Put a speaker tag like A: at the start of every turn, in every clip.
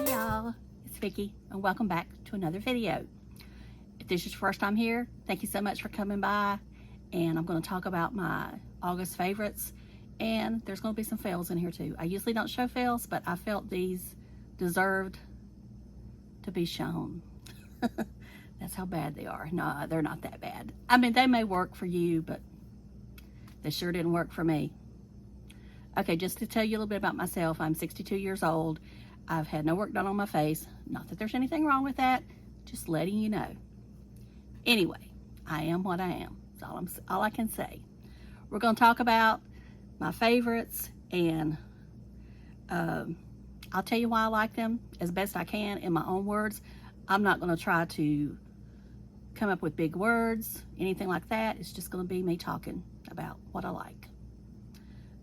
A: y'all, it's Vicki and welcome back to another video. If this is your first time here, thank you so much for coming by, and I'm going to talk about my August favorites, and there's going to be some fails in here too. I usually don't show fails, but I felt these deserved to be shown. That's how bad they are. No, they're not that bad. I mean, they may work for you, but they sure didn't work for me. Okay, just to tell you a little bit about myself, I'm 62 years old. I've had no work done on my face. Not that there's anything wrong with that, just letting you know. Anyway, I am what I am. That's all I can say. We're going to talk about my favorites, and I'll tell you why I like them as best I can in my own words. I'm not going to try to come up with big words, anything like that. It's just going to be me talking about what I like.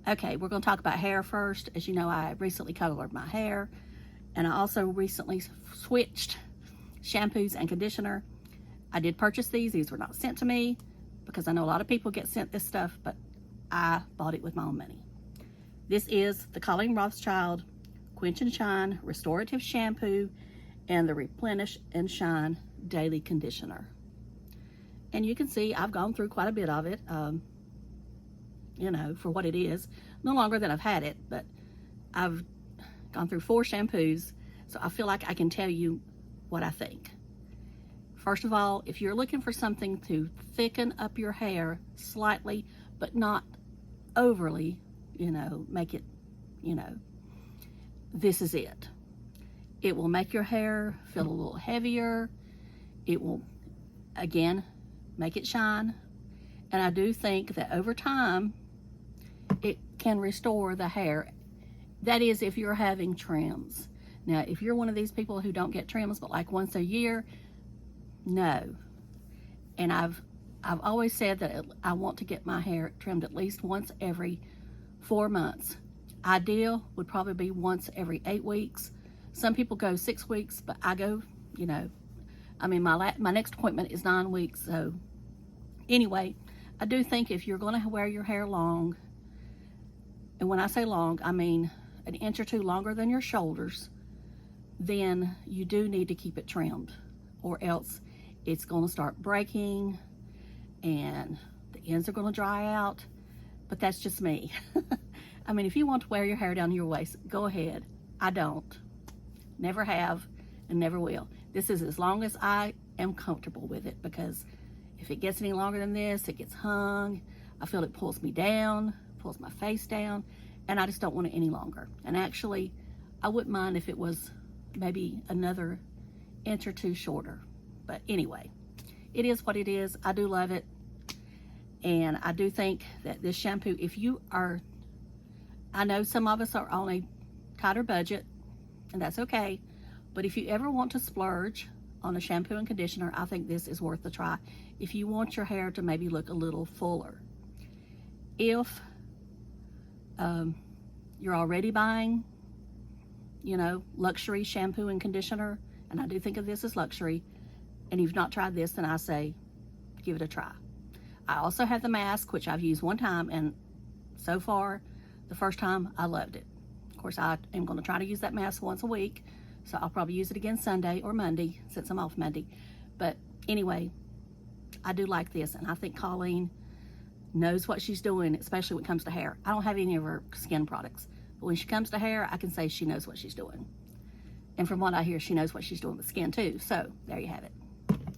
A: Okay, we're going to talk about hair first. As you know, I recently colored my hair, and I also recently switched shampoos and conditioner. I did purchase these. These were not sent to me because I know a lot of people get sent this stuff, but I bought it with my own money. This is the Colleen Rothschild Quench and Shine Restorative Shampoo and the Replenish and Shine Daily Conditioner. And you can see I've gone through quite a bit of it, you know, for what it is. No longer than I've had it, but I've gone through 4 shampoos, so I feel like I can tell you what I think. First of all, if you're looking for something to thicken up your hair slightly, but not overly, you know, make it, you know, this is it. It will make your hair feel a little heavier. It will, again, make it shine. And I do think that over time, it can restore the hair. That is, if you're having trims. Now, if you're one of these people who don't get trims but like once a year, no. And I've always said that I want to get my hair trimmed at least once every 4 months. Ideal would probably be once every 8 weeks. Some people go 6 weeks, but I go, you know, I mean, my next appointment is 9 weeks. So anyway, I do think if you're going to wear your hair long, and when I say long, I mean an inch or 2 longer than your shoulders, then you do need to keep it trimmed, or else it's going to start breaking and the ends are going to dry out. But that's just me. I mean, if you want to wear your hair down to your waist, go ahead. I don't. Never have and never will. This is as long as I am comfortable with it, because if it gets any longer than this, it gets hung. I feel it pulls me down, pulls my face down, and I just don't want it any longer. And actually, I wouldn't mind if it was maybe another inch or 2 shorter. But anyway, it is what it is. I do love it. And I do think that this shampoo, if you are, I know some of us are on a tighter budget, and that's okay. But if you ever want to splurge on a shampoo and conditioner, I think this is worth a try. If you want your hair to maybe look a little fuller. If you're already buying, you know, luxury shampoo and conditioner, and I do think of this as luxury, and you've not tried this, then I say give it a try. I also have the mask, which I've used one time, and so far, the first time, I loved it. Of course, I am going to try to use that mask once a week, so I'll probably use it again Sunday or Monday, since I'm off Monday. But anyway, I do like this, and I think Colleen knows what she's doing, especially when it comes to hair. I don't have any of her skin products, but when she comes to hair, I can say she knows what she's doing. And from what I hear, she knows what she's doing with skin too. So there you have it.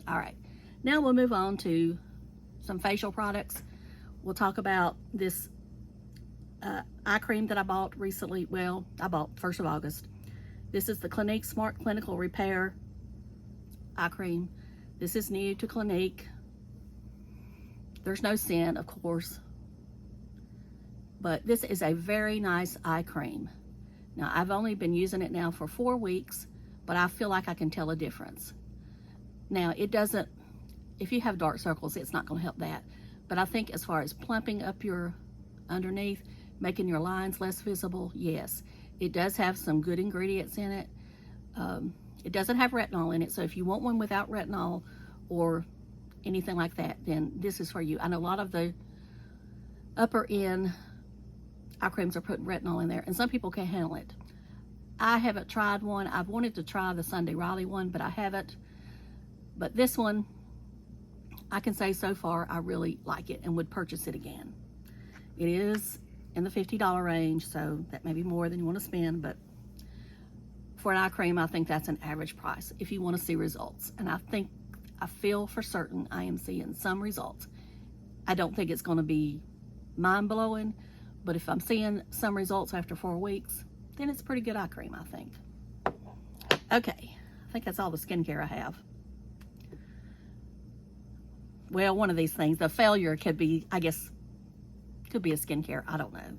A: All right, now we'll move on to some facial products. We'll talk about this eye cream that I bought recently. Well, I bought 1st of August. This is the Clinique Smart Clinical Repair eye cream. This is new to Clinique. There's no scent, of course, but this is a very nice eye cream. Now, I've only been using it now for 4 weeks, but I feel like I can tell a difference. Now, it doesn't, if you have dark circles, it's not going to help that. But I think as far as plumping up your underneath, making your lines less visible, yes. It does have some good ingredients in it. It doesn't have retinol in it, so if you want one without retinol or anything like that, then this is for you. I know a lot of the upper end eye creams are putting retinol in there, and some people can't handle it. I haven't tried one. I've wanted to try the Sunday Riley one, but I haven't. But this one, I can say so far, I really like it and would purchase it again. It is in the $50 range, so that may be more than you want to spend, but for an eye cream, I think that's an average price if you want to see results. And I feel for certain I am seeing some results. I don't think it's going to be mind-blowing, but if I'm seeing some results after 4 weeks, then it's a pretty good eye cream, I think. Okay, I think that's all the skincare I have. Well, one of these things, the failure could be, I guess, could be a skincare, I don't know.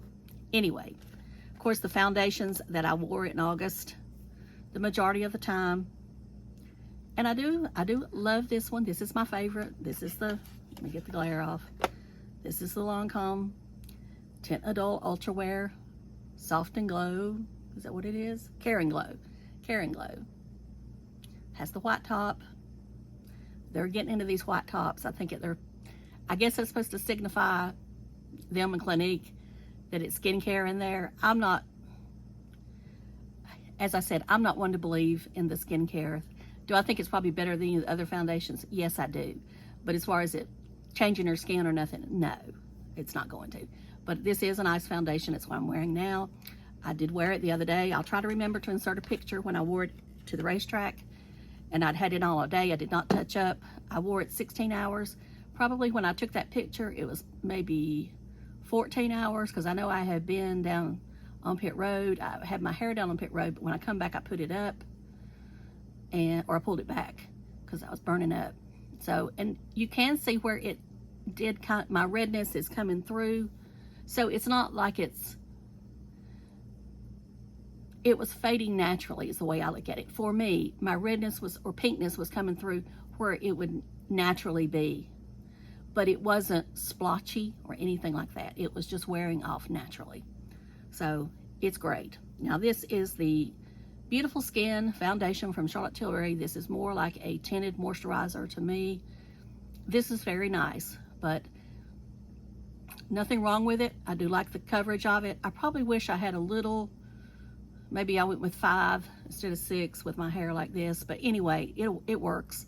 A: Anyway, of course, the foundations that I wore in August, the majority of the time, and I do love this one. This is my favorite. This is the, let me get the glare off. This is the Lancome Tint Idole Ultra Wear Soft and Glow. Is that what it is? Care and Glow. Care and Glow. Has the white top. They're getting into these white tops. I guess it's supposed to signify them and Clinique that it's skincare in there. I'm not, as I said, I'm not one to believe in the skincare. Do I think it's probably better than the other foundations? Yes, I do. But as far as it changing her skin or nothing, no, it's not going to. But this is a nice foundation. It's what I'm wearing now. I did wear it the other day. I'll try to remember to insert a picture when I wore it to the racetrack. And I'd had it all day. I did not touch up. I wore it 16 hours. Probably when I took that picture, it was maybe 14 hours, because I know I had been down on Pit Road. I had my hair down on Pit Road, but when I come back, I put it up, or I pulled it back because I was burning up. So, and you can see where it did my redness is coming through. So it's not like it was fading naturally is the way I look at it. For me, my redness or pinkness was coming through where it would naturally be. But it wasn't splotchy or anything like that. It was just wearing off naturally. So it's great. Now this is the Beautiful Skin Foundation from Charlotte Tilbury. This is more like a tinted moisturizer to me. This is very nice, but nothing wrong with it. I do like the coverage of it. I probably wish I had a little, maybe I went with 5 instead of 6 with my hair like this, but anyway, it works.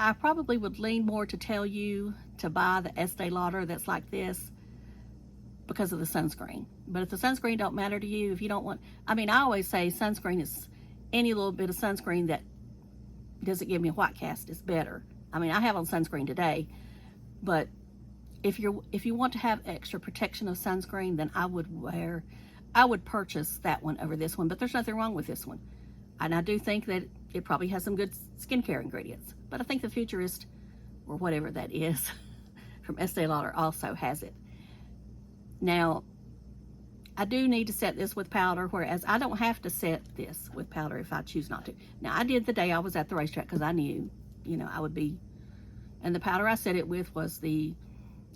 A: I probably would lean more to tell you to buy the Estee Lauder that's like this because of the sunscreen. But if the sunscreen don't matter to you, if you don't want, I mean, I always say sunscreen is any little bit of sunscreen that doesn't give me a white cast is better. I mean, I have on sunscreen today, but if you want to have extra protection of sunscreen, then I would purchase that one over this one, but there's nothing wrong with this one. And I do think that it probably has some good skincare ingredients, but I think the Futurist, or whatever that is, from Estee Lauder also has it. Now, I do need to set this with powder, whereas I don't have to set this with powder if I choose not to. Now, I did the day I was at the racetrack because I knew, I would be, and the powder I set it with was the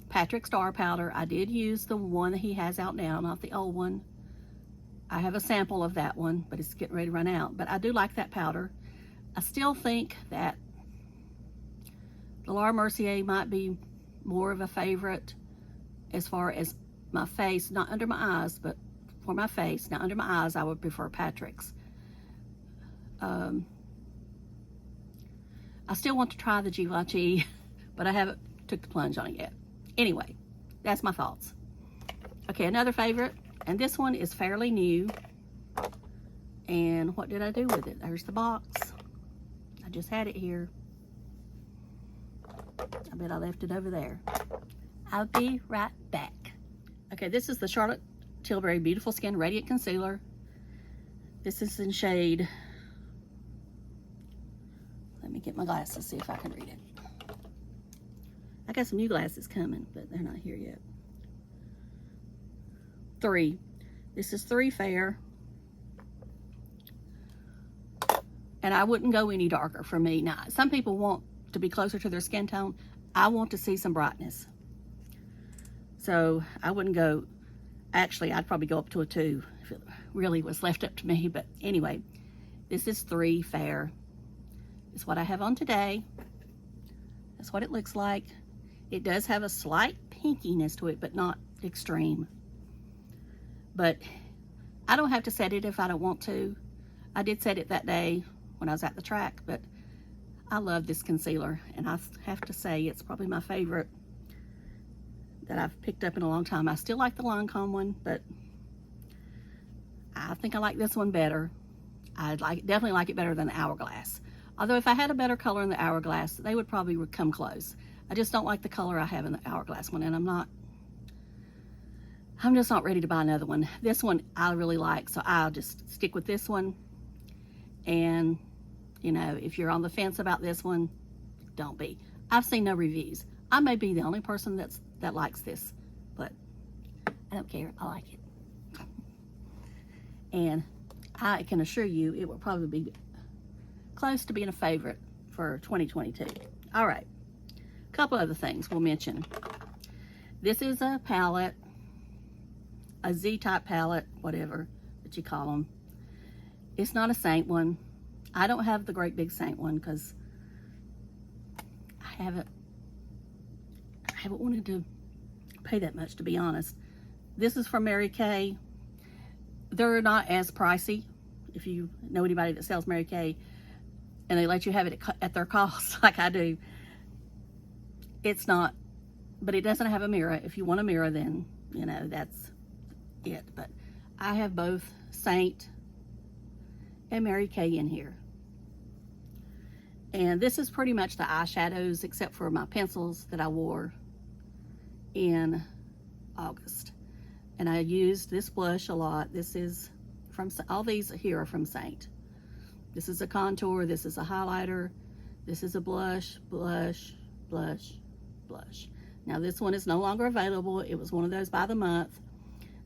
A: Patrick Star powder. I did use the one that he has out now, not the old one. I have a sample of that one, but it's getting ready to run out. But I do like that powder. I still think that the Laura Mercier might be more of a favorite as far as my face, not under my eyes, but for my face. Now, under my eyes, I would prefer Patrick's. I still want to try the Givenchy, but I haven't took the plunge on it yet. Anyway, that's my thoughts. Okay, another favorite, and this one is fairly new. And what did I do with it? There's the box. I just had it here. I bet I left it over there. I'll be right back. Okay, this is the Charlotte Tilbury Beautiful Skin Radiant Concealer. This is in shade, let me get my glasses, see if I can read it. I got some new glasses coming, but they're not here yet. 3. This is 3 Fair. And I wouldn't go any darker for me. Now, some people want to be closer to their skin tone. I want to see some brightness. So I wouldn't go, actually, I'd probably go up to a 2 if it really was left up to me. But anyway, this is 3 Fair. It's what I have on today. That's what it looks like. It does have a slight pinkiness to it, but not extreme. But I don't have to set it if I don't want to. I did set it that day when I was at the track, but I love this concealer, and I have to say it's probably my favorite that I've picked up in a long time. I still like the Lancome one, but I think I like this one better. Definitely like it better than the Hourglass. Although if I had a better color in the Hourglass, they would probably come close. I just don't like the color I have in the Hourglass one, and I'm just not ready to buy another one. This one I really like, so I'll just stick with this one. And, you know, if you're on the fence about this one, don't be. I've seen no reviews. I may be the only person that likes this, but I don't care. I like it. And I can assure you it will probably be close to being a favorite for 2022. All right, a couple other things we'll mention. This is a palette, a Z-type palette, whatever that you call them. It's not a Seint one. I don't have the great big Seint one because I haven't wanted to pay that much, to be honest. This is from Mary Kay. They're not as pricey. If you know anybody that sells Mary Kay and they let you have it at their cost like I do, it's not, but it doesn't have a mirror. If you want a mirror, then, you know, that's it. But I have both Seint and Mary Kay in here. And this is pretty much the eyeshadows except for my pencils that I wore in August. And I used this blush a lot. This is from, all these here are from Seint. This is a contour, this is a highlighter, this is a blush, blush, blush, blush. Now this one is no longer available. It was one of those by the month.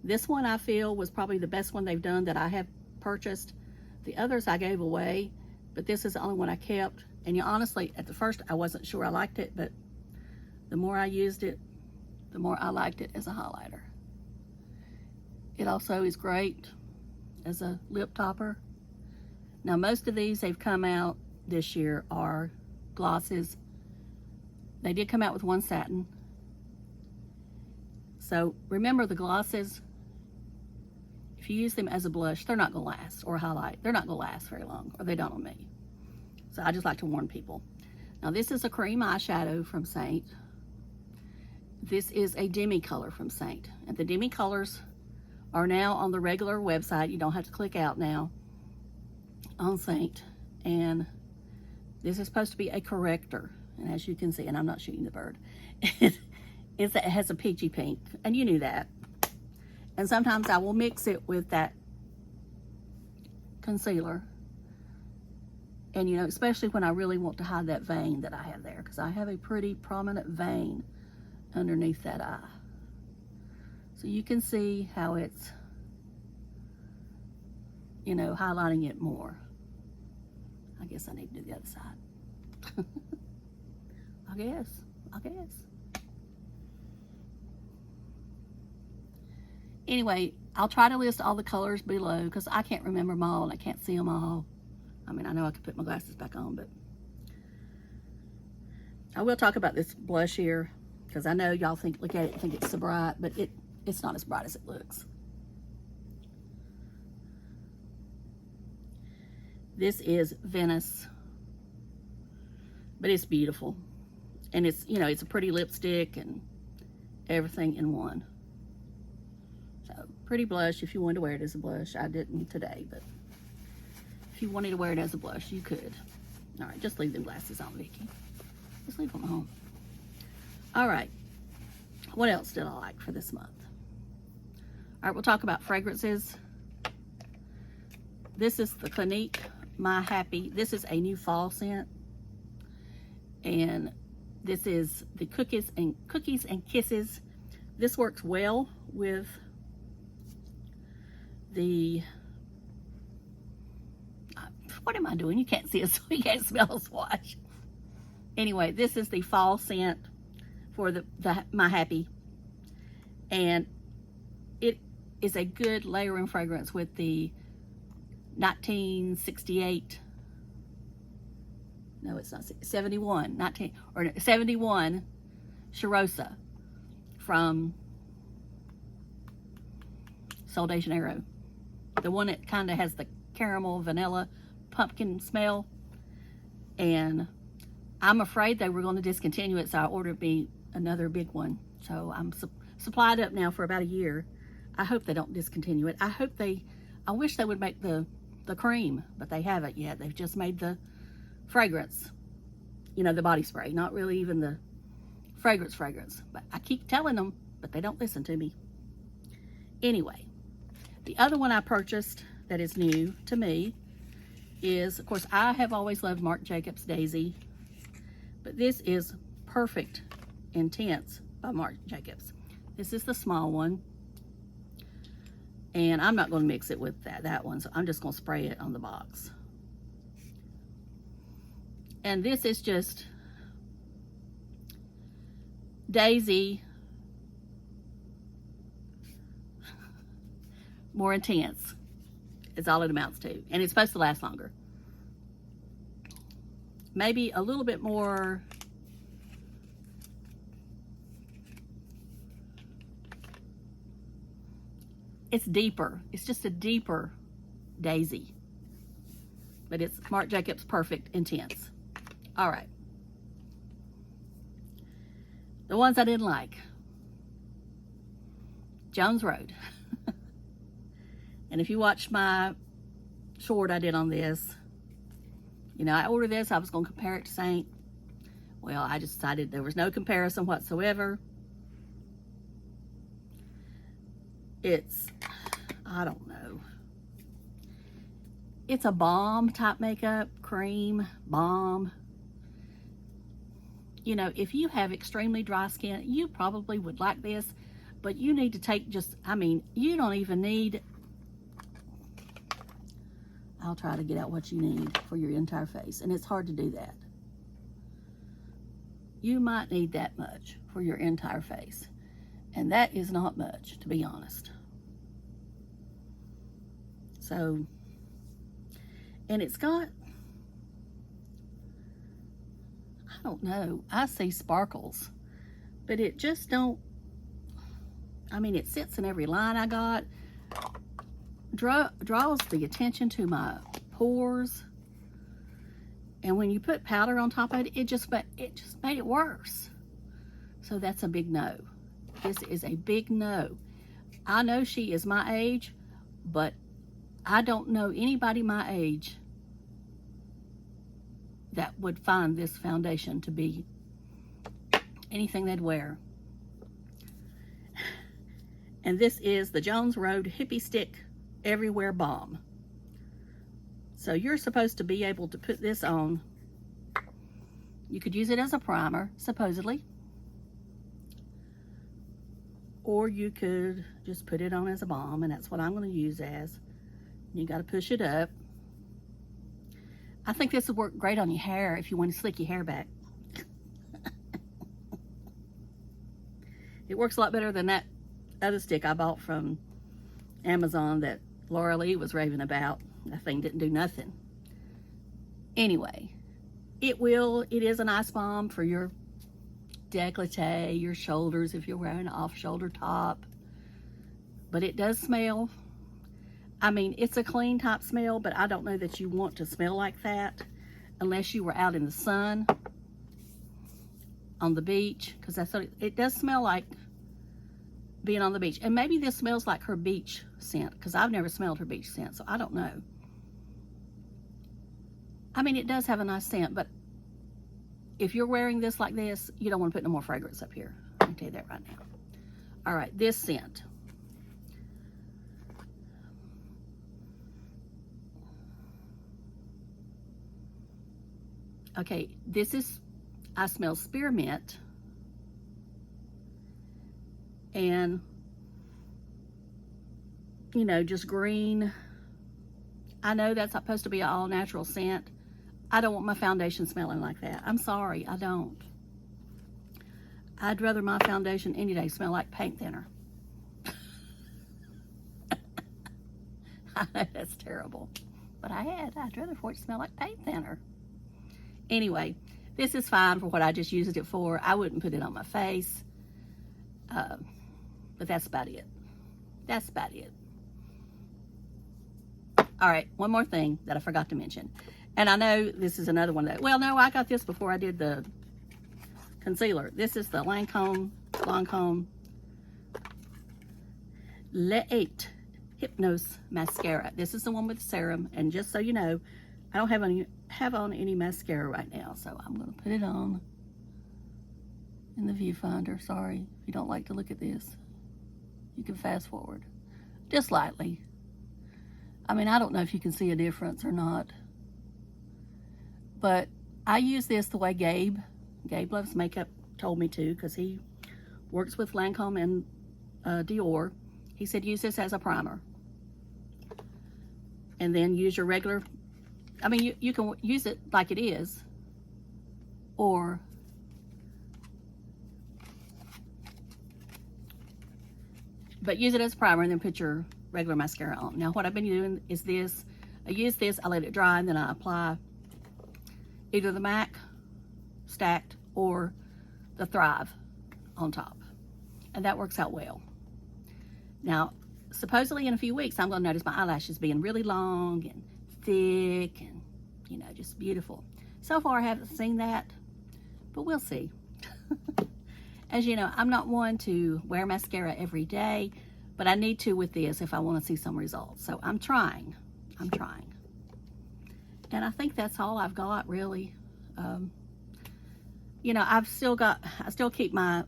A: This one I feel was probably the best one they've done that I have purchased. The others I gave away, but this is the only one I kept. And you honestly, at the first I wasn't sure I liked it, but the more I used it, the more I liked it as a highlighter. It also is great as a lip topper. Now most of these they've come out this year are glosses. They did come out with one satin. So remember the glosses, if you use them as a blush, they're not gonna last, or a highlight. They're not gonna last very long, or they don't on me. So I just like to warn people. Now this is a cream eyeshadow from Seint. This is a Demi Color from Seint. And the Demi Colors are now on the regular website. You don't have to click out now on Seint. And this is supposed to be a corrector. And as you can see, and I'm not shooting the bird, it has a peachy pink, and you knew that. And sometimes I will mix it with that concealer. And you know, especially when I really want to hide that vein that I have there, because I have a pretty prominent vein underneath that eye. So you can see how it's, you know, highlighting it more. I guess I need to do the other side. I guess. Anyway, I'll try to list all the colors below because I can't remember them all and I can't see them all. I mean, I know I could put my glasses back on, but I will talk about this blush here because I know y'all look at it and think it's so bright, but it's not as bright as it looks. This is Venice, but it's beautiful. And it's, you know, it's a pretty lipstick and everything in one. So, pretty blush if you wanted to wear it as a blush. I didn't today, but if you wanted to wear it as a blush, you could. All right, just leave them glasses on, Vicky. Just leave them home. All right, what else did I like for this month? All right, we'll talk about fragrances. This is the Clinique My Happy. This is a new fall scent. And this is the Cookies and Kisses. This works well with the, what am I doing? You can't see it, so you can't smell a swatch. Anyway, this is the fall scent for the My Happy. And it is a good layering fragrance with the 1968, no, it's not 71, 71 Charosa from Sol de Janeiro. The one that kind of has the caramel, vanilla, pumpkin smell. And I'm afraid they were going to discontinue it, so I ordered me another big one. So I'm supplied up now for about a year. I hope they don't discontinue it. I wish they would make the cream, but they haven't yet. They've just made the fragrance, you know, the body spray, not really even the fragrance. But I keep telling them, but they don't listen to me. Anyway, the other one I purchased that is new to me is, of course, I have always loved Marc Jacobs Daisy, but this is Perfect Intense by Marc Jacobs. This is the small one, and I'm not going to mix it with that one, so I'm just going to spray it on the box. And this is just Daisy more intense. It's all it amounts to, and it's supposed to last longer. Maybe a little bit more it's deeper. It's just a deeper Daisy. But it's Marc Jacobs Perfect Intense. All right. The ones I didn't like. Jones Road. And if you watched my short I did on this, you know, I ordered this. I was going to compare it to Seint. Well, I just decided there was no comparison whatsoever. It's, I don't know. It's a balm type makeup, cream, balm. You know, if you have extremely dry skin, you probably would like this, but you need to take just, I mean, you don't even need, I'll try to get out what you need for your entire face, and it's hard to do that. You might need that much for your entire face, and that is not much, to be honest. So, and it's got, I don't know, I see sparkles, but it just don't, I mean, it sits in every line I got, draws the attention to my pores, and when you put powder on top of it, it just made it worse. So that's a big no. This is a big no. I know she is my age, but I don't know anybody my age that would find this foundation to be anything they'd wear. And this is the Jones Road Hippie Stick Everywhere Balm. So you're supposed to be able to put this on. You could use it as a primer, supposedly. Or you could just put it on as a balm, and that's what I'm going to use as. You got to push it up. I think this would work great on your hair if you want to slick your hair back. It works a lot better than that other stick I bought from Amazon that Laura Lee was raving about. That thing didn't do nothing. Anyway, it is a nice balm for your décolleté, your shoulders if you're wearing an off-shoulder top. But it does smell. I mean, it's a clean type smell, but I don't know that you want to smell like that unless you were out in the sun on the beach, because that's what it does smell like, being on the beach. And maybe this smells like her beach scent, because I've never smelled her beach scent, so I don't know. I mean, it does have a nice scent, but if you're wearing this like this, you don't want to put no more fragrance up here. Let me tell you that right now. All right, this scent. Okay, this is, I smell spearmint and, you know, just green. I know that's supposed to be an all-natural scent. I don't want my foundation smelling like that. I'm sorry, I don't. I'd rather my foundation any day smell like paint thinner. I know that's terrible, but I'd rather for it to smell like paint thinner. Anyway, this is fine for what I just used it for. I wouldn't put it on my face. But that's about it. That's about it. All right, one more thing that I forgot to mention. And I know this is another one that, well, no, I got this before I did the concealer. This is the Lancome Hypnose Mascara. This is the one with serum. And just so you know, I don't have on any mascara right now. So I'm going to put it on in the viewfinder. Sorry, if you don't like to look at this, you can fast forward just lightly. I mean, I don't know if you can see a difference or not, but I use this the way Gabe Loves Makeup told me to, because he works with Lancome and Dior. He said use this as a primer and then use your regular, I mean, you can use it like it is, or but use it as a primer and then put your regular mascara on. Now what I've been doing is this. I use this, I let it dry, and then I apply either the MAC stacked or the Thrive on top. And that works out well. Now, supposedly in a few weeks, I'm going to notice my eyelashes being really long and thick and, you know, just beautiful. So far, I haven't seen that, but we'll see. As you know, I'm not one to wear mascara every day, but I need to with this if I want to see some results. So I'm trying. And I think that's all I've got, really. You know, I still keep my,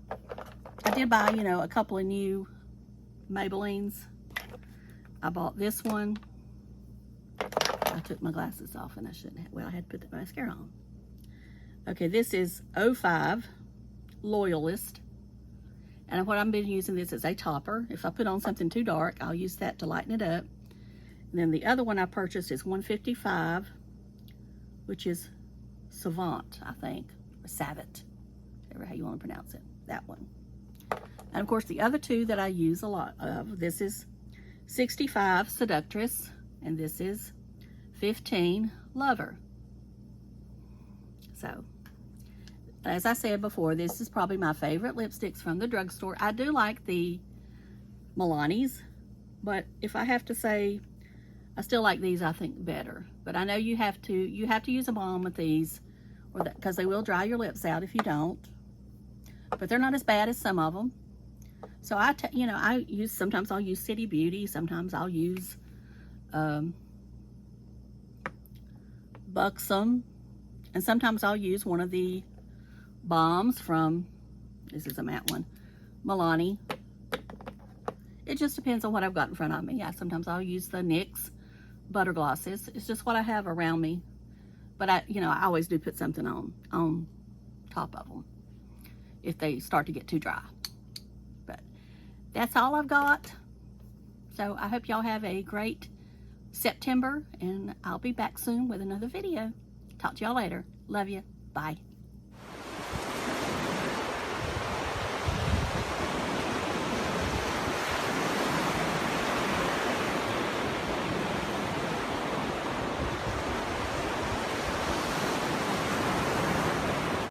A: I did buy, you know, a couple of new Maybellines. I bought this one. I took my glasses off and I shouldn't have, well, I had to put the mascara on. Okay, this is 05 Loyalist. And what I've been using this as a topper. If I put on something too dark, I'll use that to lighten it up. And then the other one I purchased is 155, which is Savant, I think, or Savant, whatever how you want to pronounce it, that one. And of course, the other two that I use a lot of, this is 65 Seductress, and this is 15 Lover. So, as I said before, this is probably my favorite lipsticks from the drugstore. I do like the Milani's, but if I have to say, I still like these, I think, better. But I know you have to use a balm with these, or because they will dry your lips out if you don't. But they're not as bad as some of them. So you know, sometimes I'll use City Beauty, sometimes I'll use Buxom, and sometimes I'll use one of the balms from, this is a matte one, Milani. It just depends on what I've got in front of me. Yeah, sometimes I'll use the NYX butter glosses. It's just what I have around me. But you know, I always do put something on top of them if they start to get too dry. But that's all I've got. So I hope y'all have a great September, and I'll be back soon with another video. Talk to y'all later. Love you. Bye.